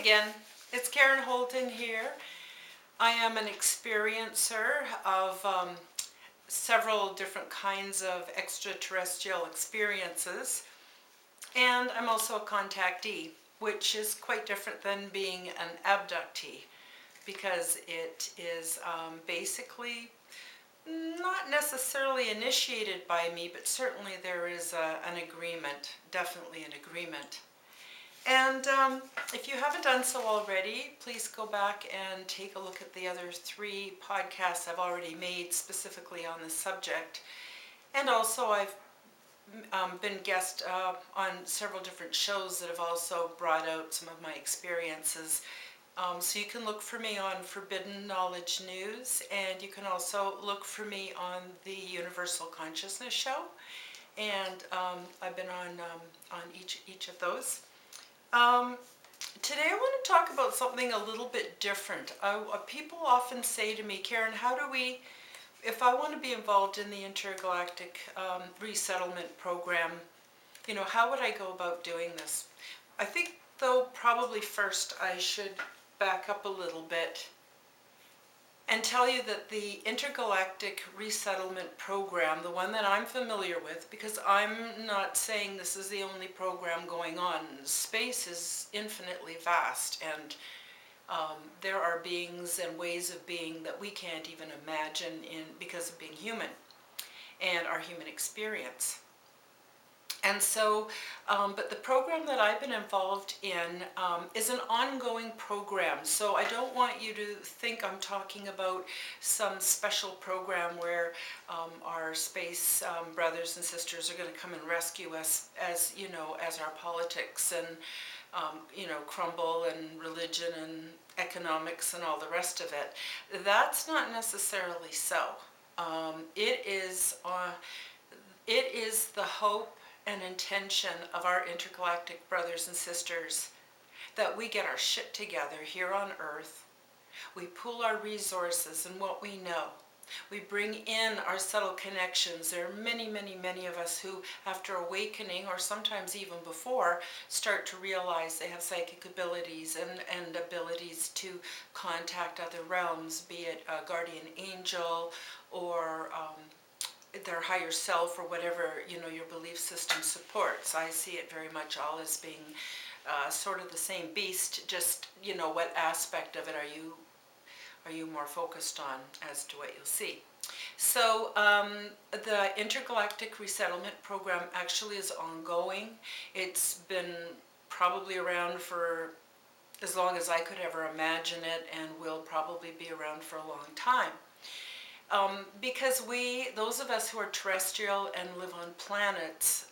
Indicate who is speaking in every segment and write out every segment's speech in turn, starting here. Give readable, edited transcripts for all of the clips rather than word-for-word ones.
Speaker 1: again. It's Karen Holton here. I am an experiencer of several different kinds of extraterrestrial experiences, and I'm also a contactee, which is quite different than being an abductee, because it is basically not necessarily initiated by me, but certainly there is an agreement, definitely an agreement. And if you haven't done so already, please go back and take a look at the other 3 podcasts I've already made specifically on this subject. And also I've been guest on several different shows that have also brought out some of my experiences. So you can look for me on Forbidden Knowledge News, and you can also look for me on the Universal Consciousness Show. And I've been on each of those. Today I want to talk about something a little bit different. People often say to me, Karen, if I want to be involved in the Intergalactic Resettlement Program, how would I go about doing this? I think, though, probably first I should back up a little bit and tell you that the Intergalactic Resettlement Program, the one that I'm familiar with, because I'm not saying this is the only program going on. Space is infinitely vast, and there are beings and ways of being that we can't even imagine because of being human and our human experience. And so, but the program that I've been involved in is an ongoing program. So I don't want you to think I'm talking about some special program where our space brothers and sisters are going to come and rescue us as our politics and, crumble, and religion and economics and all the rest of it. That's not necessarily so. It is the hope and intention of our intergalactic brothers and sisters that we get our shit together here on Earth. We pool our resources and what we know. We bring in our subtle connections. There are many, many, many of us who, after awakening, or sometimes even before, start to realize they have psychic abilities and abilities to contact other realms, be it a guardian angel or their higher self, or whatever your belief system supports. I see it very much all as being sort of the same beast, just what aspect of it are you more focused on as to what you'll see. So the Intergalactic Resettlement Program actually is ongoing. It's been probably around for as long as I could ever imagine it, and will probably be around for a long time. Because those of us who are terrestrial and live on planets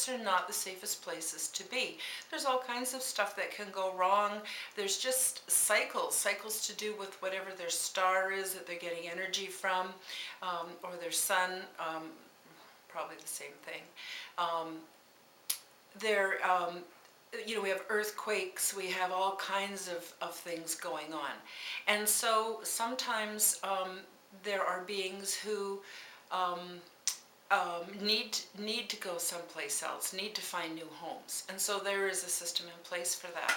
Speaker 1: are not the safest places to be. There's all kinds of stuff that can go wrong. There's just cycles to do with whatever their star is that they're getting energy from, or their sun, probably the same thing. We have earthquakes, we have all kinds of things going on. And so sometimes there are beings who need to go someplace else, need to find new homes. And so there is a system in place for that.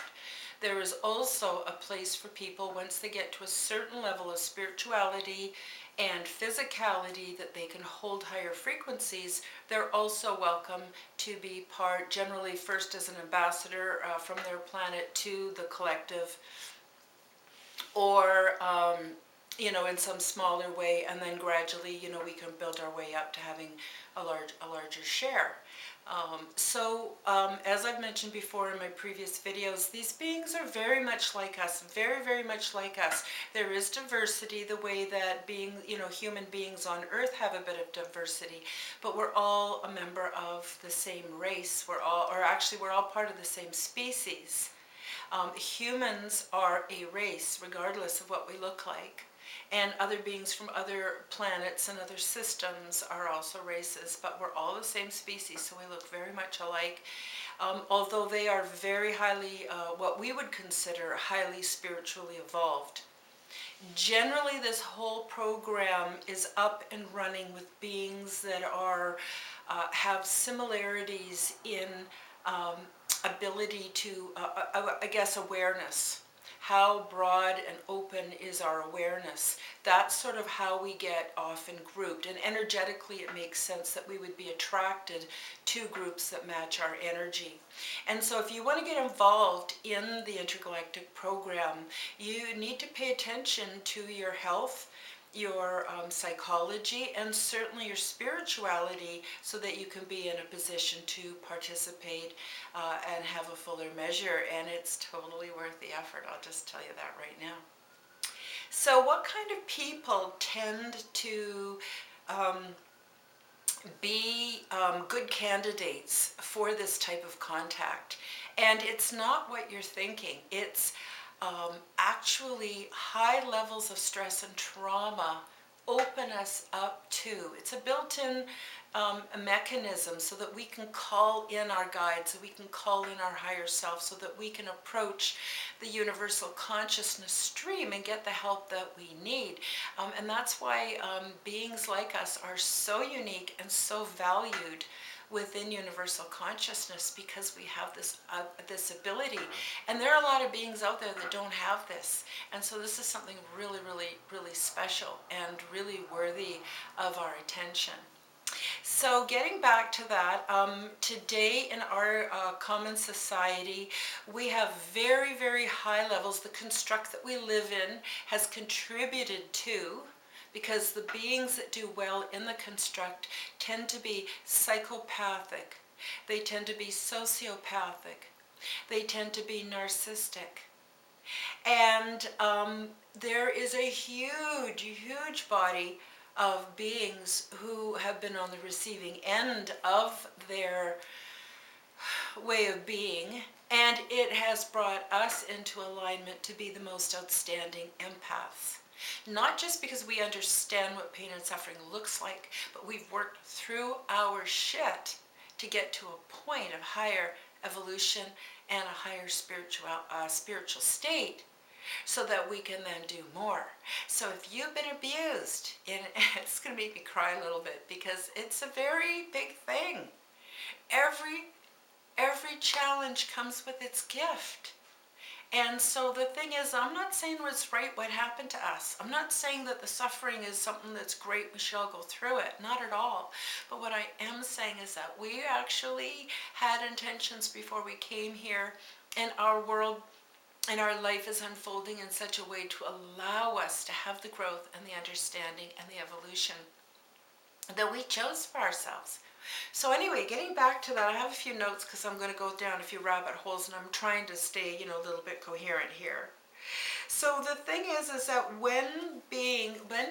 Speaker 1: There is also a place for people, once they get to a certain level of spirituality and physicality, that they can hold higher frequencies. They're also welcome to be part, generally first as an ambassador from their planet to the collective, or in some smaller way, and then gradually, we can build our way up to having a larger share. As I've mentioned before in my previous videos, these beings are very much like us, very, very much like us. There is diversity, the way that human beings on Earth have a bit of diversity, but we're all a member of the same race. We're all part of the same species. Humans are a race, regardless of what we look like. And other beings from other planets and other systems are also races, but we're all the same species, so we look very much alike. Although they are very highly, what we would consider highly spiritually evolved. Generally, this whole program is up and running with beings that have similarities in ability to, I guess, awareness. How broad and open is our awareness? That's sort of how we get often grouped. And energetically, it makes sense that we would be attracted to groups that match our energy. And so if you want to get involved in the Intergalactic Program, you need to pay attention to your health, your psychology, and certainly your spirituality, so that you can be in a position to participate and have a fuller measure. And it's totally worth the effort, I'll just tell you that right now. So what kind of people tend to be good candidates for this type of contact? And it's not what you're thinking. It's actually high levels of stress and trauma open us up to. It's a built-in mechanism so that we can call in our guides, so we can call in our higher self, so that we can approach the universal consciousness stream and get the help that we need. And that's why beings like us are so unique and so valued within universal consciousness, because we have this ability. And there are a lot of beings out there that don't have this. And so this is something really, really, really special and really worthy of our attention. So getting back to that, today in our common society, we have very, very high levels. The construct that we live in has contributed to, because the beings that do well in the construct tend to be psychopathic, they tend to be sociopathic, they tend to be narcissistic. And there is a huge, huge body of beings who have been on the receiving end of their way of being, and it has brought us into alignment to be the most outstanding empaths. Not just because we understand what pain and suffering looks like, but we've worked through our shit to get to a point of higher evolution and a higher spiritual state, so that we can then do more. So if you've been abused, and it's going to make me cry a little bit, because it's a very big thing. Every challenge comes with its gift. And so the thing is, I'm not saying what's right, what happened to us. I'm not saying that the suffering is something that's great, we shall go through it. Not at all. But what I am saying is that we actually had intentions before we came here, and our world and our life is unfolding in such a way to allow us to have the growth and the understanding and the evolution that we chose for ourselves. So anyway, getting back to that, I have a few notes because I'm going to go down a few rabbit holes, and I'm trying to stay, a little bit coherent here. So the thing is that when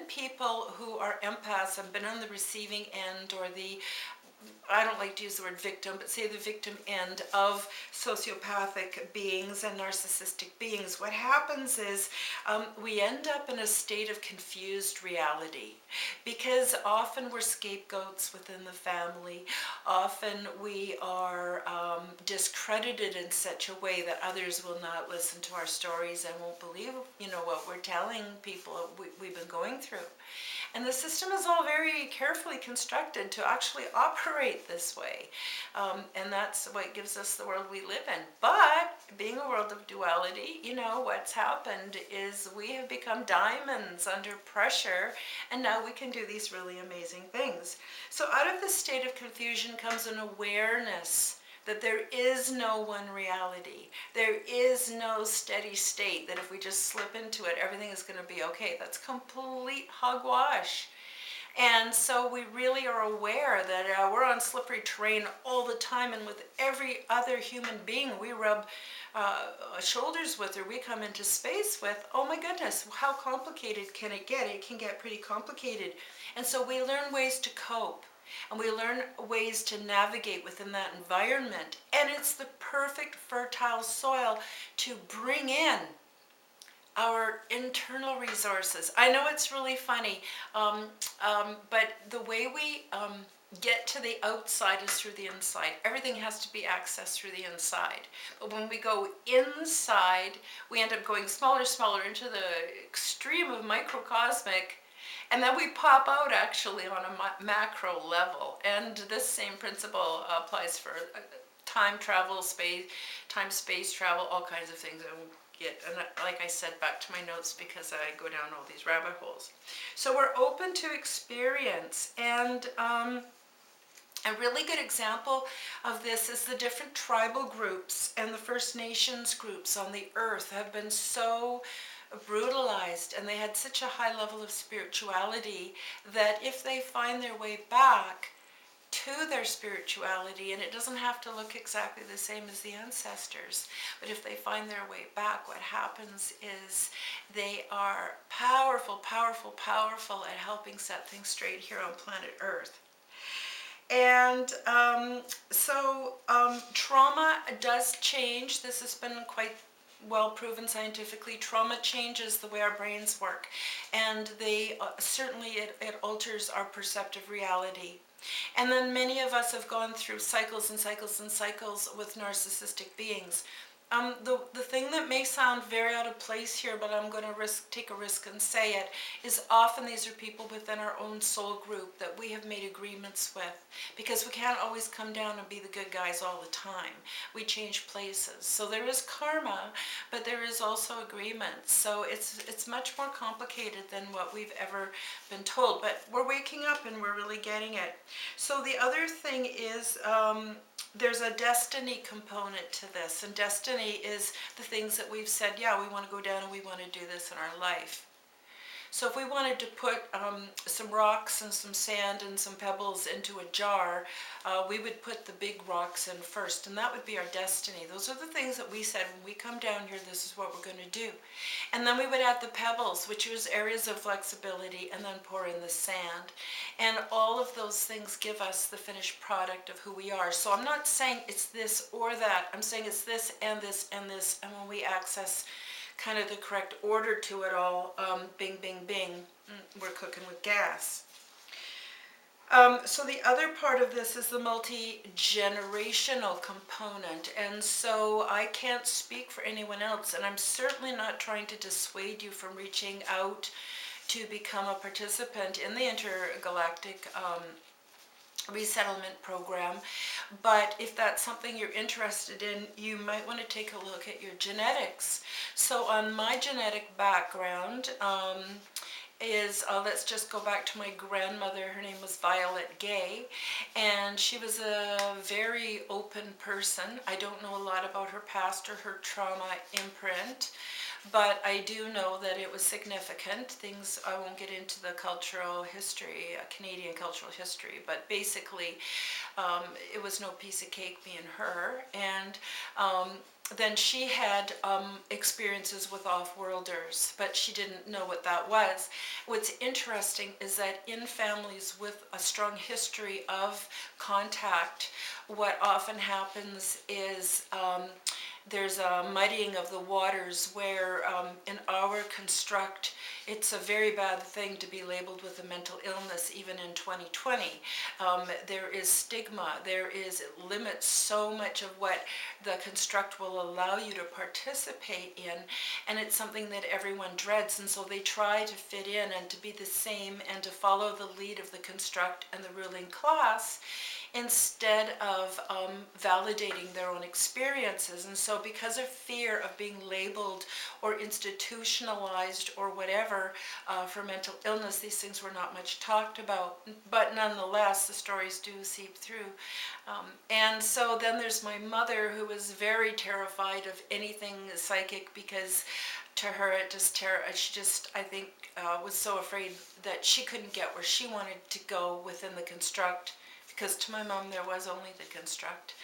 Speaker 1: people who are empaths have been on the receiving end, or I don't like to use the word victim, but say the victim end of sociopathic beings and narcissistic beings, what happens is we end up in a state of confused reality, because often we're scapegoats within the family. Often we are discredited in such a way that others will not listen to our stories and won't believe, what we're telling people we've been going through. And the system is all very carefully constructed to actually operate this way. And that's what gives us the world we live in. But being a world of duality, what's happened is we have become diamonds under pressure, and now we can do these really amazing things. So out of this state of confusion comes an awareness that there is no one reality. There is no steady state that if we just slip into it, everything is going to be okay. That's complete hogwash. And so we really are aware that we're on slippery terrain all the time, and with every other human being we rub shoulders with, or we come into space with, oh my goodness, how complicated can it get? It can get pretty complicated. And so we learn ways to cope. And we learn ways to navigate within that environment. And it's the perfect fertile soil to bring in our internal resources. I know it's really funny, but the way we get to the outside is through the inside. Everything has to be accessed through the inside. But when we go inside, we end up going smaller into the extreme of microcosmic. And then we pop out actually on a macro level. And this same principle applies for time travel, space travel, all kinds of things. I won't get, and like I said, back to my notes because I go down all these rabbit holes. So we're open to experience, and a really good example of this is the different tribal groups and the First Nations groups on the earth have been so brutalized, and they had such a high level of spirituality that if they find their way back to their spirituality, and it doesn't have to look exactly the same as the ancestors, but if they find their way back, what happens is they are powerful, powerful, powerful at helping set things straight here on planet Earth. And trauma does change. This has been quite well proven scientifically. Trauma changes the way our brains work, and they certainly it alters our perceptive reality. And then many of us have gone through cycles and cycles and cycles with narcissistic beings. The thing that may sound very out of place here, but I'm going to take a risk and say it, is often these are people within our own soul group that we have made agreements with, because we can't always come down and be the good guys all the time. We change places. So there is karma, but there is also agreements. So it's much more complicated than what we've ever been told. But we're waking up and we're really getting it. So the other thing is there's a destiny component to this, and destiny is the things that we've said, yeah, we want to go down and we want to do this in our life. So if we wanted to put some rocks and some sand and some pebbles into a jar, we would put the big rocks in first, and that would be our destiny. Those are the things that we said, when we come down here, this is what we're going to do. And then we would add the pebbles, which was areas of flexibility, and then pour in the sand. And all of those things give us the finished product of who we are. So I'm not saying it's this or that. I'm saying it's this and this and this. And when we access kind of the correct order to it all, bing, bing, bing, we're cooking with gas. So the other part of this is the multi-generational component, and so I can't speak for anyone else, and I'm certainly not trying to dissuade you from reaching out to become a participant in the Intergalactic Resettlement Program. But if that's something you're interested in, you might want to take a look at your genetics. So on my genetic background let's just go back to my grandmother. Her name was Violet Gay, and she was a very open person. I don't know a lot about her past or her trauma imprint, but I do know that it was significant. Things, I won't get into the cultural history, Canadian cultural history, but basically it was no piece of cake being her. And then she had experiences with off-worlders, but she didn't know what that was. What's interesting is that in families with a strong history of contact, what often happens is there's a muddying of the waters where in our construct, it's a very bad thing to be labeled with a mental illness even in 2020. There is stigma, it limits so much of what the construct will allow you to participate in, and it's something that everyone dreads, and so they try to fit in and to be the same and to follow the lead of the construct and the ruling class, instead of validating their own experiences. And so because of fear of being labeled or institutionalized or whatever for mental illness, these things were not much talked about. But nonetheless, the stories do seep through. And so then there's my mother, who was very terrified of anything psychic, because to her she just I think was so afraid that she couldn't get where she wanted to go within the construct, because to my mom there was only the construct.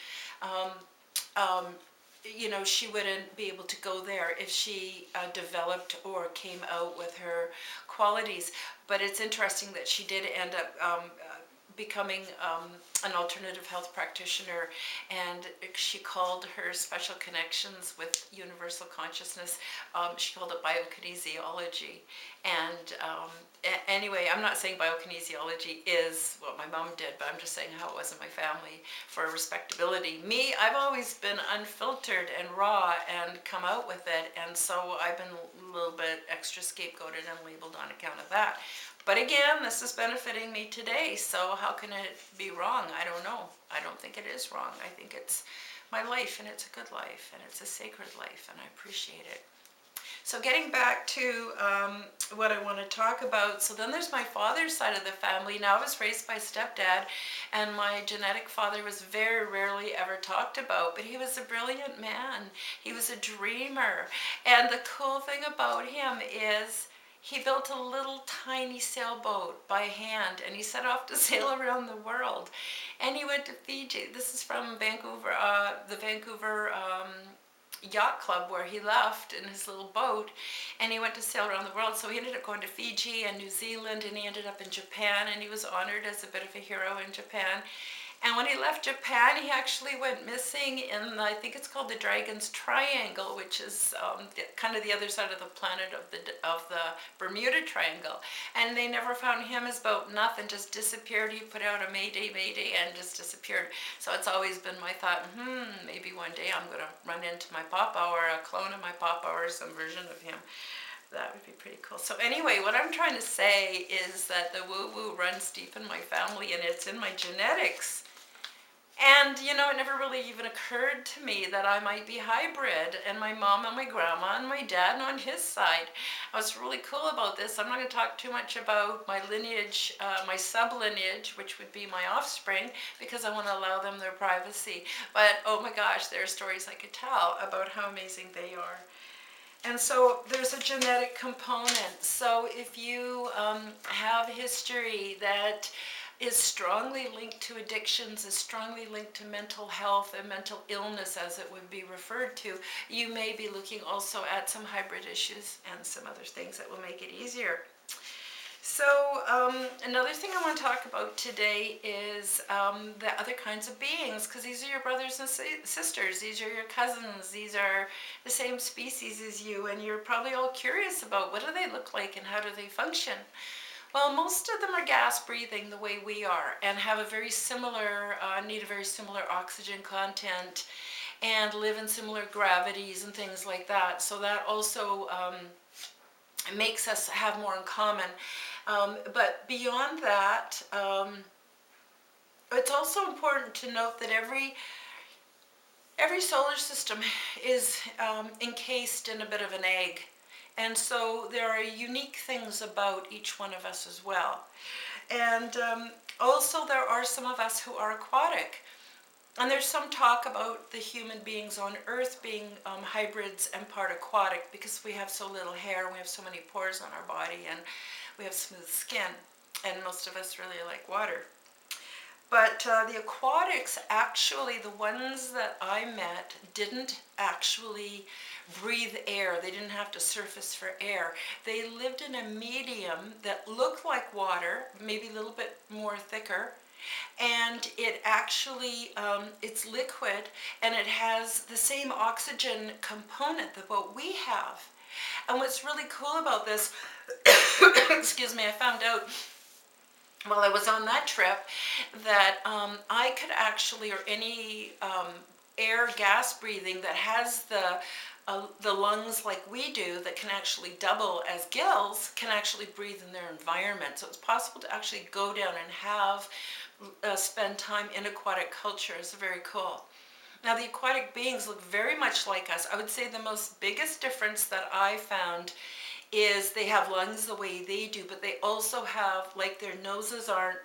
Speaker 1: You know, she wouldn't be able to go there if she developed or came out with her qualities. But it's interesting that she did end up becoming an alternative health practitioner, and she called her special connections with universal consciousness, she called it biokinesiology. And anyway, I'm not saying biokinesiology is what my mom did, but I'm just saying how it was in my family for respectability. Me, I've always been unfiltered and raw and come out with it, and so I've been a little bit extra scapegoated and labeled on account of that. But again, this is benefiting me today, so how can it be wrong? I don't know. I don't think it is wrong. I think it's my life, and it's a good life, and it's a sacred life, and I appreciate it. So getting back to what I want to talk about, so then there's my father's side of the family. Now I was raised by stepdad, and my genetic father was very rarely ever talked about, but he was a brilliant man. He was a dreamer, and the cool thing about him is he built a little tiny sailboat by hand, and he set off to sail around the world. And he went to Fiji. This is from Vancouver, the Vancouver yacht club where he left in his little boat, and he went to sail around the world. So he ended up going to Fiji and New Zealand, and he ended up in Japan, and he was honored as a bit of a hero in Japan. And when he left Japan, he actually went missing in, I think it's called the Dragon's Triangle, which is kind of the other side of the planet of the Bermuda Triangle. And they never found him. His boat, nothing, just disappeared. He put out a Mayday, Mayday, and just disappeared. So it's always been my thought, maybe one day I'm going to run into my papa, or a clone of my papa, or some version of him. That would be pretty cool. So anyway, what I'm trying to say is that the woo-woo runs deep in my family, and it's in my genetics. And, you know, it never really even occurred to me that I might be hybrid, and my mom and my grandma and my dad on his side. What's really cool about this, I'm not going to talk too much about my lineage, my sublineage, which would be my offspring, because I want to allow them their privacy. But, oh my gosh, there are stories I could tell about how amazing they are. And so there's a genetic component. So if you have history that is strongly linked to addictions, is strongly linked to mental health and mental illness, as it would be referred to, you may be looking also at some hybrid issues and some other things that will make it easier. So another thing I want to talk about today is the other kinds of beings, because these are your brothers and sisters, these are your cousins, these are the same species as you, and you're probably all curious about what do they look like and how do they function. Well, most of them are gas breathing the way we are, and have a very similar, need a very similar oxygen content, and live in similar gravities and things like that. So that also makes us have more in common. But beyond that, it's also important to note that every solar system is encased in a bit of an egg. And so there are unique things about each one of us as well. And also there are some of us who are aquatic. And there's some talk about the human beings on Earth being hybrids and part aquatic, because we have so little hair, and we have so many pores on our body, and we have smooth skin. And most of us really like water. But the aquatics, actually, the ones that I met didn't actually breathe air. They didn't have to surface for air. They lived in a medium that looked like water, maybe a little bit more thicker, and it actually, it's liquid, and it has the same oxygen component that what we have. And what's really cool about this, excuse me, I found out while I was on that trip that I could actually, or any air gas breathing that has the lungs like we do, that can actually double as gills, can actually breathe in their environment. So it's possible to actually go down and have spend time in aquatic culture. It's very cool. Now the aquatic beings look very much like us. I would say the most biggest difference that I found is they have lungs the way they do, but they also have, like, their noses aren't,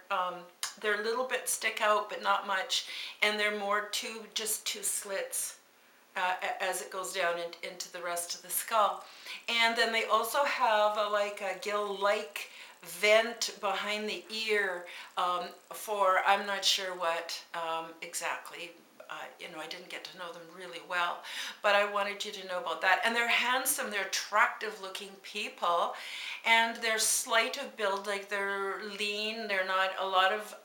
Speaker 1: they're a little bit stick out, but not much, and they're more just two slits as it goes down into the rest of the skull. And then they also have like a gill-like vent behind the ear for, I'm not sure what exactly. You know, I didn't get to know them really well, but I wanted you to know about that. And they're handsome, they're attractive looking people, and they're slight of build, like they're lean. They're not, a lot of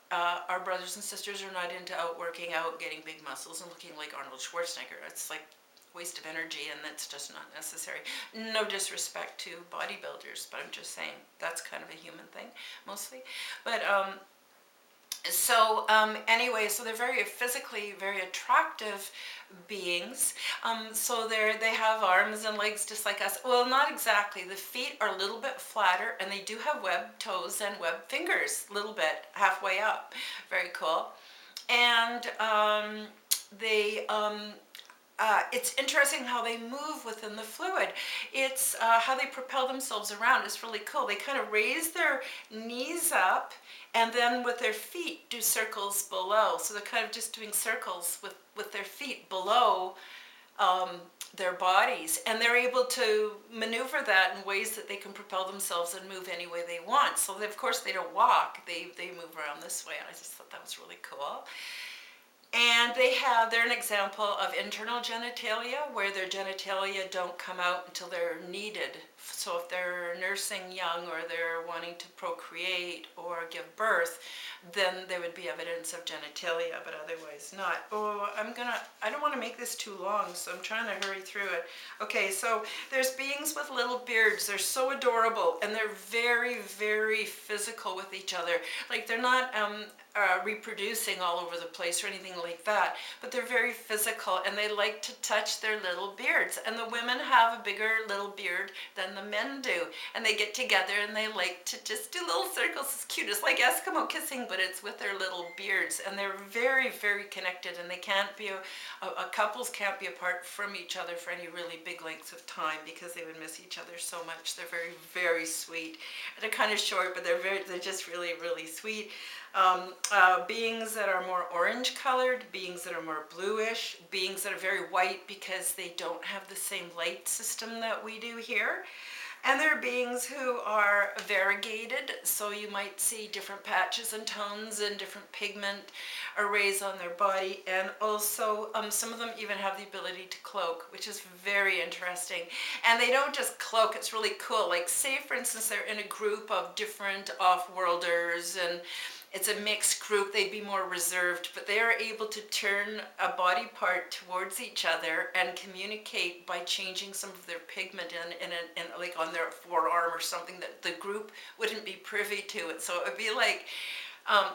Speaker 1: our brothers and sisters are not into working out, getting big muscles and looking like Arnold Schwarzenegger. It's like waste of energy, and that's just not necessary. No disrespect to bodybuilders, but I'm just saying that's kind of a human thing mostly. But anyway, so they're very physically very attractive beings. So they have arms and legs just like us. Well, not exactly. The feet are a little bit flatter, and they do have webbed toes and webbed fingers, a little bit halfway up. Very cool. And it's interesting how they move within the fluid. It's how they propel themselves around. It's really cool. They kind of raise their knees up and then with their feet do circles below. So they're kind of just doing circles with their feet below um, their bodies. And they're able to maneuver that in ways that they can propel themselves and move any way they want. So they, of course they don't walk. They move around this way. And I just thought that was really cool. And they're an example of internal genitalia, where their genitalia don't come out until they're needed. So if they're nursing young or they're wanting to procreate or give birth, then there would be evidence of genitalia, but otherwise not. Oh, I don't want to make this too long, so I'm trying to hurry through it. Okay, so there's beings with little beards. They're so adorable, and they're very, very physical with each other. Like, they're not reproducing all over the place or anything like that, but they're very physical, and they like to touch their little beards. And the women have a bigger little beard than the men do, and they get together and they like to just do little circles. It's cute. It's like Eskimo kissing, but it's with their little beards, and they're very, very connected, and they can't be couples can't be apart from each other for any really big lengths of time because they would miss each other so much. They're very, very sweet. They're kind of short, but they're just really, really sweet. Beings that are more orange colored, beings that are more bluish, beings that are very white because they don't have the same light system that we do here. And there are beings who are variegated, so you might see different patches and tones and different pigment arrays on their body, and also some of them even have the ability to cloak, which is very interesting. And they don't just cloak, it's really cool. Like, say for instance they're in a group of different off-worlders and it's a mixed group, they'd be more reserved, but they are able to turn a body part towards each other and communicate by changing some of their pigment in like on their forearm or something that the group wouldn't be privy to it. So it would be like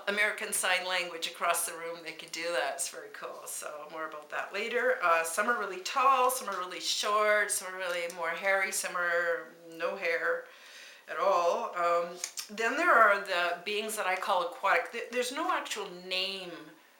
Speaker 1: American Sign Language across the room. They could do that. It's very cool. So more about that later. Some are really tall, some are really short, some are really more hairy, some are no hair at all. Then there are the beings that I call aquatic. There's no actual name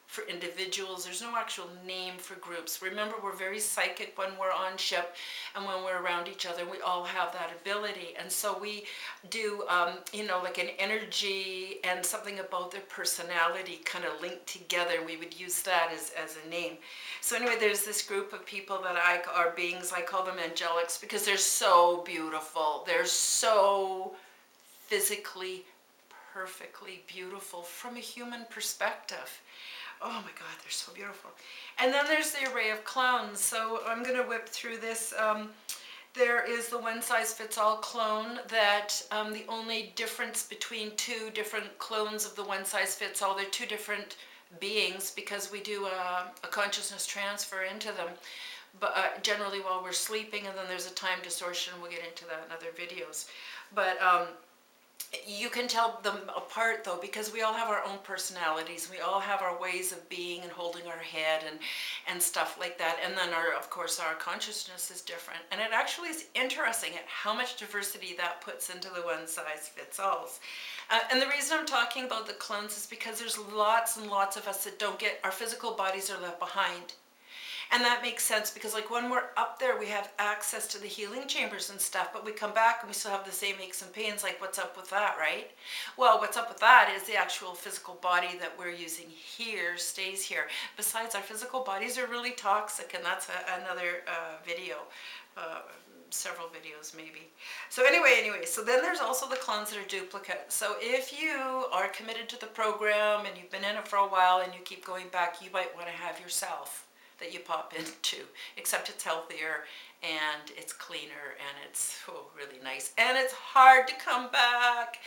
Speaker 1: for individuals. There's no actual name for groups. Remember, we're very psychic when we're on ship and when we're around each other. We all have that ability. And so we do, like an energy and something about their personality kind of linked together. We would use that as a name. So anyway, there's this group of people that are beings. I call them angelics because they're so beautiful. They're so physically, perfectly beautiful from a human perspective. Oh my God, they're so beautiful. And then there's the array of clones. So I'm going to whip through this. There is the one-size-fits-all clone that the only difference between two different clones of the one-size-fits-all, they're two different beings because we do a consciousness transfer into them, but generally while we're sleeping, and then there's a time distortion. We'll get into that in other videos. But you can tell them apart though, because we all have our own personalities. We all have our ways of being and holding our head and stuff like that. And then of course our consciousness is different. And it actually is interesting at how much diversity that puts into the one-size-fits-alls. And the reason I'm talking about the clones is because there's lots and lots of us that don't get, our physical bodies are left behind. And that makes sense because like when we're up there, we have access to the healing chambers and stuff, but we come back and we still have the same aches and pains. Like, what's up with that, right? Well, what's up with that is the actual physical body that we're using here stays here. Besides, our physical bodies are really toxic, and that's another video. Several videos maybe. So anyway, so then there's also the clones that are duplicate. So if you are committed to the program and you've been in it for a while and you keep going back, you might want to have yourself that you pop into, except it's healthier and it's cleaner and it's really nice, and it's hard to come back.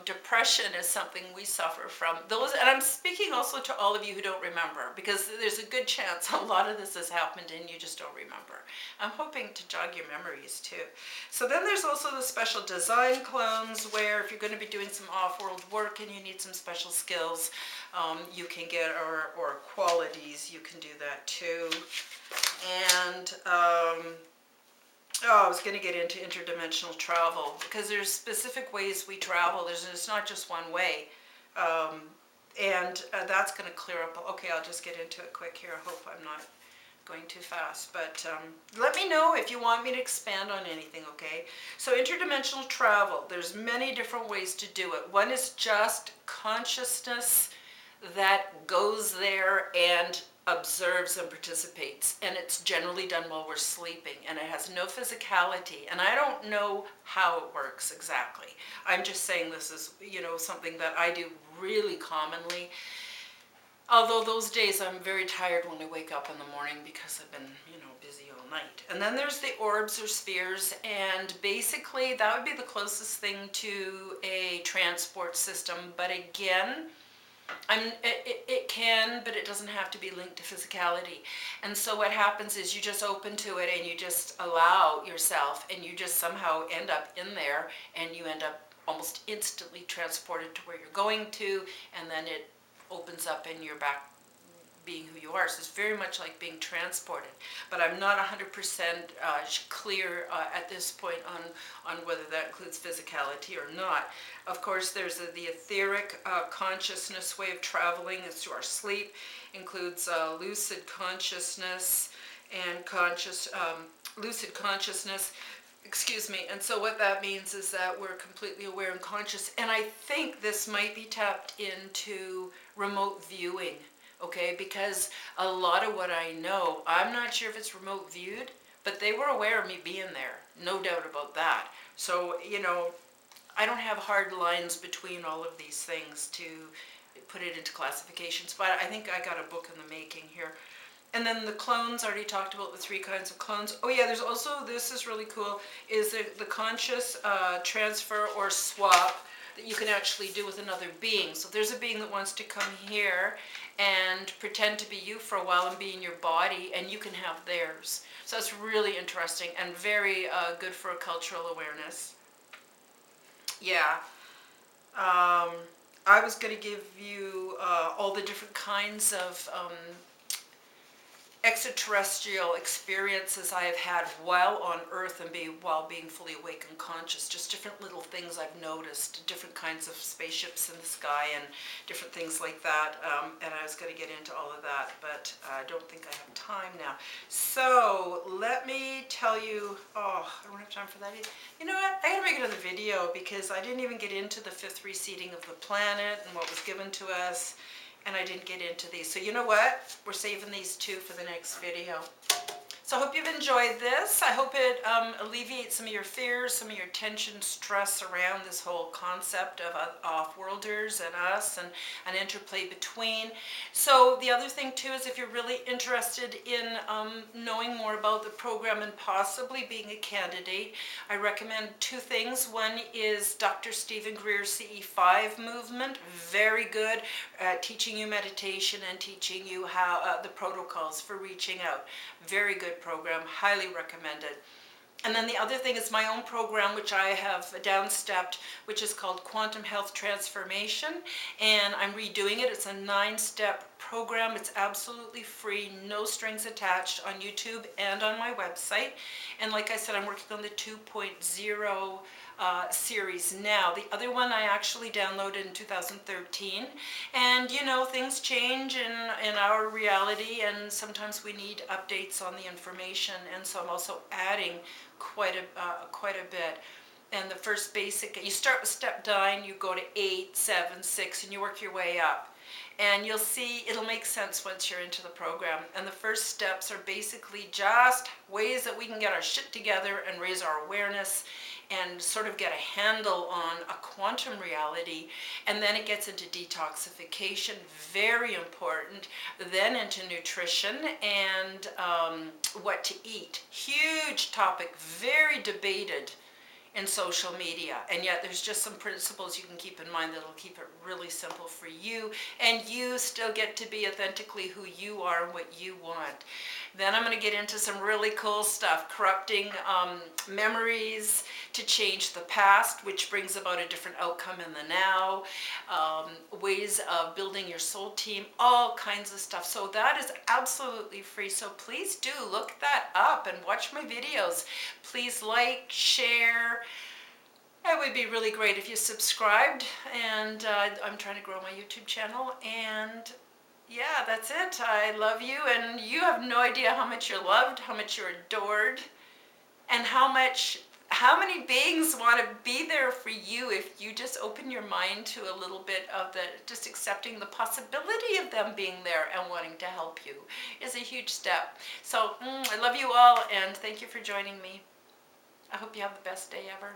Speaker 1: Depression is something we suffer from. And I'm speaking also to all of you who don't remember, because there's a good chance a lot of this has happened and you just don't remember. I'm hoping to jog your memories too. So then there's also the special design clones, where if you're going to be doing some off-world work and you need some special skills, you can get, or qualities, you can do that too. And I was going to get into interdimensional travel, because there's specific ways we travel. It's not just one way. And that's going to clear up. Okay, I'll just get into it quick here. I hope I'm not going too fast, but let me know if you want me to expand on anything, okay? So interdimensional travel, there's many different ways to do it. One is just consciousness that goes there and observes and participates, and it's generally done while we're sleeping, and it has no physicality, and I don't know how it works exactly. I'm just saying this is, you know, something that I do really commonly. Although those days I'm very tired when I wake up in the morning because I've been, you know, busy all night. And then there's the orbs or spheres, and basically that would be the closest thing to a transport system. But again, it can, but it doesn't have to be linked to physicality. And so what happens is you just open to it and you just allow yourself, and you just somehow end up in there, and you end up almost instantly transported to where you're going to, and then it opens up and you're back being who you are. So it's very much like being transported. But I'm not 100% clear at this point on whether that includes physicality or not. Of course, there's the etheric consciousness way of traveling. It's through our sleep. Includes lucid consciousness and lucid consciousness. Excuse me. And so what that means is that we're completely aware and conscious. And I think this might be tapped into remote viewing, okay? Because a lot of what I know, I'm not sure if it's remote viewed, but they were aware of me being there. No doubt about that. So, you know, I don't have hard lines between all of these things to put it into classifications, but I think I got a book in the making here. And then the clones, I already talked about the 3 kinds of clones. Oh yeah, there's also, this is really cool, is the conscious transfer or swap that you can actually do with another being. So if there's a being that wants to come here and pretend to be you for a while and be in your body, and you can have theirs. So it's really interesting and very good for a cultural awareness. Yeah. I was going to give you all the different kinds of extraterrestrial experiences I have had while on Earth and while being fully awake and conscious. Just different little things I've noticed, different kinds of spaceships in the sky and different things like that. And I was going to get into all of that, but I don't think I have time now. So let me tell you, oh, I don't have time for that either. You know what? I gotta make another video because I didn't even get into the 5th reseeding of the planet and what was given to us. And I didn't get into these. So you know what? We're saving these 2 for the next video. So I hope you've enjoyed this. I hope it alleviates some of your fears, some of your tension, stress around this whole concept of off-worlders and us and an interplay between. So the other thing too is if you're really interested in knowing more about the program and possibly being a candidate, I recommend 2 things. One is Dr. Stephen Greer's CE5 movement, very good at teaching you meditation and teaching you how the protocols for reaching out. Very good program, highly recommended. And then the other thing is my own program, which I have downstepped, which is called Quantum Health Transformation, and I'm redoing it. It's a 9-step program. It's absolutely free, no strings attached, on YouTube and on my website. And like I said, I'm working on the 2.0 series now. The other one I actually downloaded in 2013, and you know, things change in our reality, and sometimes we need updates on the information, and so I'm also adding quite a bit. And the first basic, you start with step 9, you go to 8, 7, 6, and you work your way up. And you'll see it'll make sense once you're into the program. And the first steps are basically just ways that we can get our shit together and raise our awareness and sort of get a handle on a quantum reality. And then it gets into detoxification, very important, then into nutrition and what to eat. Huge topic, very debated in social media, and yet there's just some principles you can keep in mind that'll keep it really simple for you, and you still get to be authentically who you are and what you want. Then I'm going to get into some really cool stuff, corrupting memories to change the past, which brings about a different outcome in the now, ways of building your soul team, all kinds of stuff. So that is absolutely free. So please do look that up and watch my videos. Please like, share, It would be really great if you subscribed, and I'm trying to grow my YouTube channel, and yeah, that's it. I love you, and you have no idea how much you're loved, how much you're adored, and how many beings want to be there for you if you just open your mind to a little bit of just accepting the possibility of them being there and wanting to help you is a huge step. So I love you all, and thank you for joining me. I hope you have the best day ever.